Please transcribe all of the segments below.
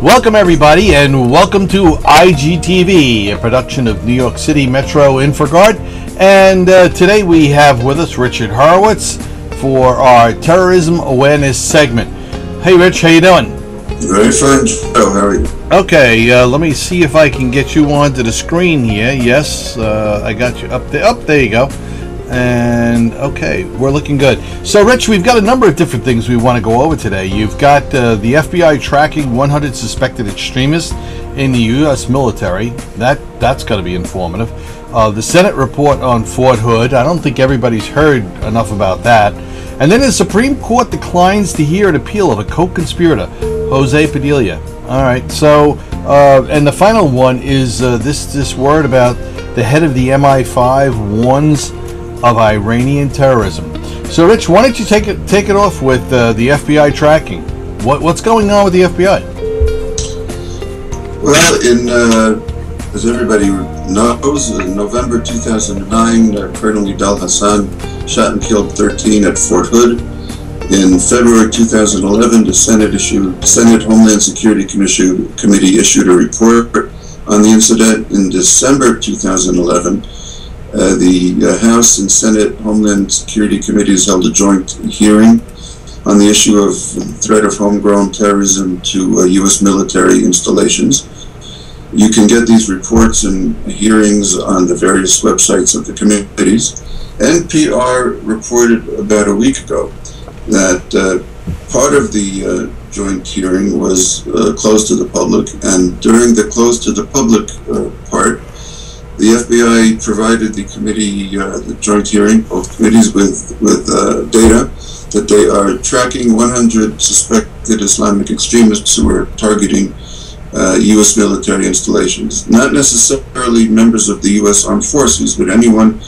Welcome everybody, and welcome to IGTV, a production of New York City Metro Infogard. And today we have with us Richard Horowitz for our Terrorism Awareness segment. Hey Rich, how you doing? Very fine, Joe. How are you? Okay, let me see if I can get you onto the screen here. Yes, I got you up there. Up there you go. And okay, we're looking good. So Rich, we've got a number of different things we want to go over today. You've got the FBI tracking 100 suspected extremists in the U.S. military. That's going to be informative. The Senate report on Fort Hood. I don't think everybody's heard enough about that. And then the Supreme Court declines to hear an appeal of a co-conspirator, Jose Padilla. All right. So and the final one is this word about the head of the MI5 warns of Iranian terrorism. So, Rich, why don't you take it off with the FBI tracking? What's going on with the FBI? Well, as everybody knows, in November 2009, Colonel Nidal Hassan shot and killed 13 at Fort Hood. In February 2011, the Senate Homeland Security Committee issued a report on the incident. In December 2011, the House and Senate Homeland Security Committees held a joint hearing on the issue of threat of homegrown terrorism to U.S. military installations. You can get these reports and hearings on the various websites of the committees. NPR reported about a week ago that part of the joint hearing was closed to the public, and during the closed to the public part, the FBI provided the committee, the joint hearing, both committees, with data that they are tracking 100 suspected Islamic extremists who are targeting U.S. military installations. Not necessarily members of the U.S. Armed Forces, but anyone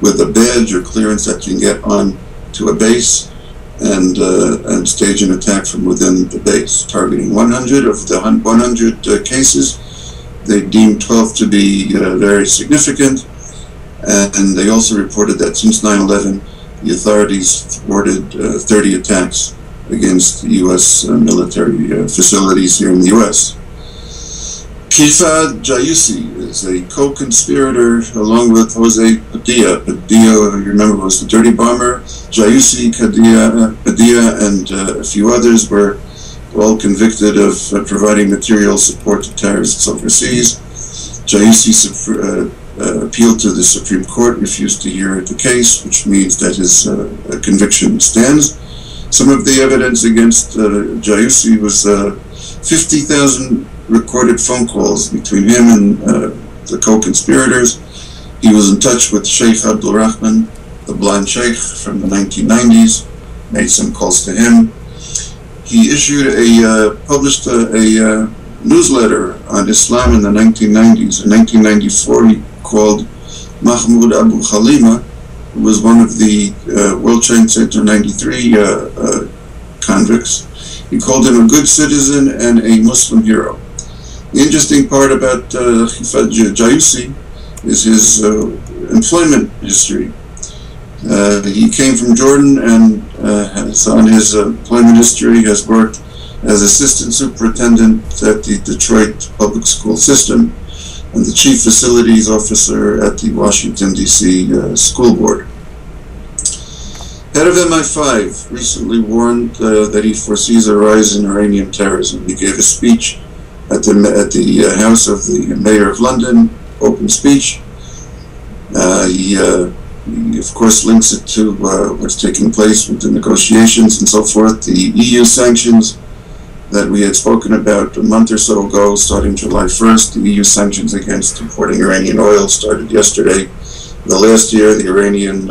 with a badge or clearance that can get on to a base and stage an attack from within the base. Targeting 100 of the 100 cases. They deemed 12 to be very significant, and they also reported that since 9/11, the authorities thwarted 30 attacks against U.S. military facilities here in the U.S. Kifa Jayusi is a co-conspirator along with Jose Padilla. Padilla, you remember, was the dirty bomber. Jayusi, Padilla, and a few others were all convicted of providing material support to terrorists overseas. Jayusi appealed to the Supreme Court, refused to hear the case, which means that his conviction stands. Some of the evidence against Jayusi was 50,000 recorded phone calls between him and the co-conspirators. He was in touch with Sheikh Abdul Rahman, the blind sheikh from the 1990s, made some calls to him. He published a newsletter on Islam in the 1990s. In 1994, he called Mahmoud Abu Khalima, who was one of the World Trade Center 93 convicts. He called him a good citizen and a Muslim hero. The interesting part about Khifa Jayusi is his employment history. He came from Jordan and on his employment history has worked as assistant superintendent at the Detroit public school system and the chief facilities officer at the Washington, D.C. school board. Head of MI5 recently warned that he foresees a rise in Iranian terrorism. He gave a speech at the house of the mayor of London, open speech. He, of course, links it to what's taking place with the negotiations and so forth. The EU sanctions that we had spoken about a month or so ago, starting July 1st, the EU sanctions against importing Iranian oil started yesterday. The last year, the Iranian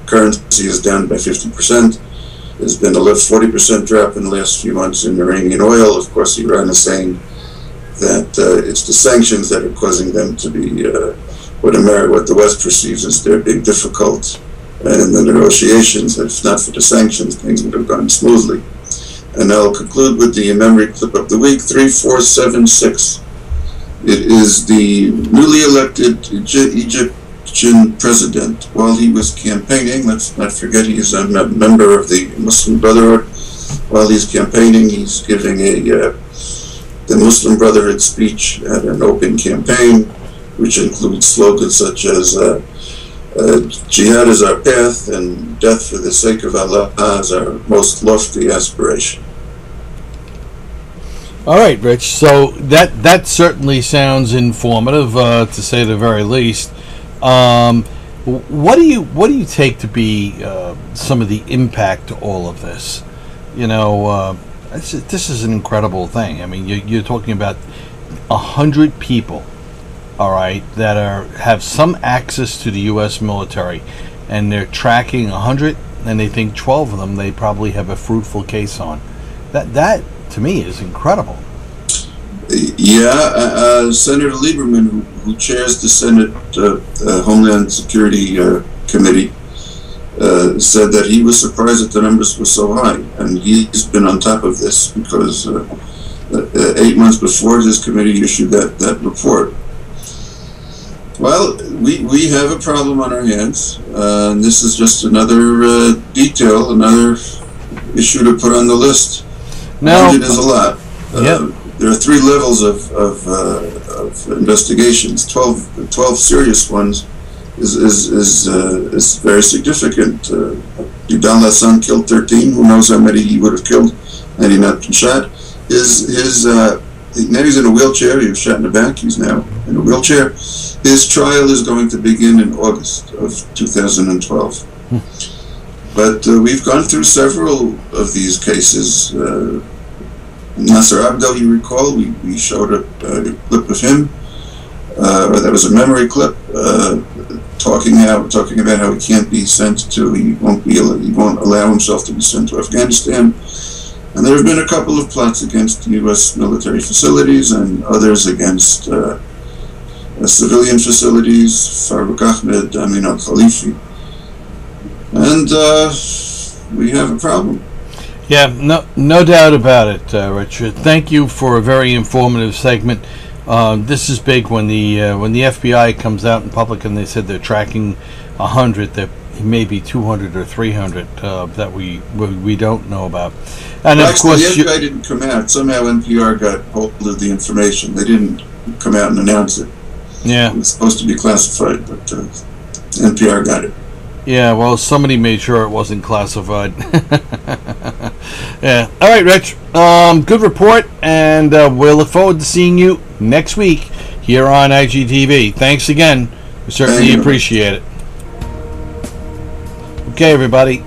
currency is down by 50%. There's been a 40% drop in the last few months in Iranian oil. Of course, Iran is saying that it's the sanctions that are causing them to be what the West perceives as their big difficult in the negotiations. If not for the sanctions, things would have gone smoothly. And I'll conclude with the MEMRI Clip of the week, 3476. It is the newly elected Egyptian president. While he was campaigning, let's not forget he's a member of the Muslim Brotherhood. While he's campaigning, he's giving the Muslim Brotherhood speech at an open campaign, which includes slogans such as jihad is our path and death for the sake of Allah is our most lofty aspiration. All right, Rich. So that certainly sounds informative, to say the very least. What do you take to be some of the impact to all of this? You know, this is an incredible thing. I mean, you're talking about 100 people, all right, that have some access to the U.S. military, and they're tracking 100, and they think 12 of them they probably have a fruitful case on. That to me is incredible. Yeah, Senator Lieberman, who chairs the Senate Homeland Security Committee, said that he was surprised that the numbers were so high, and he's been on top of this because 8 months before his committee issued that report. Well, we have a problem on our hands, and this is just another detail, another issue to put on the list. Now, it is a lot. Yep. There are 3 levels of investigations. 12 serious ones is very significant. Vidal Hassan killed 13. Who knows how many he would have killed had he not been shot? Now he's in a wheelchair. He was shot in the back. He's now in a wheelchair. His trial is going to begin in August of 2012. But we've gone through several of these cases. Nasser Abdel, you recall, we showed a clip of him, or that was a MEMRI Clip, talking about how he can't be sent to, he won't allow himself to be sent to Afghanistan. And there have been a couple of plots against U.S. military facilities and others against civilian facilities, Farouk Ahmed, Amin al-Khalifi. And we have a problem. Yeah, no doubt about it, Richard. Thank you for a very informative segment. This is big when the FBI comes out in public and they said they're tracking 100. There may be 200 or 300 that we don't know about. And well, of course, the FBI didn't come out. Somehow NPR got hold of the information. They didn't come out and announce it. Yeah, it was supposed to be classified, but NPR got it. Yeah, well, somebody made sure it wasn't classified. Yeah. All right, Rich. Good report, and we'll look forward to seeing you next week here on IGTV. Thanks again. We certainly appreciate it. Okay, everybody.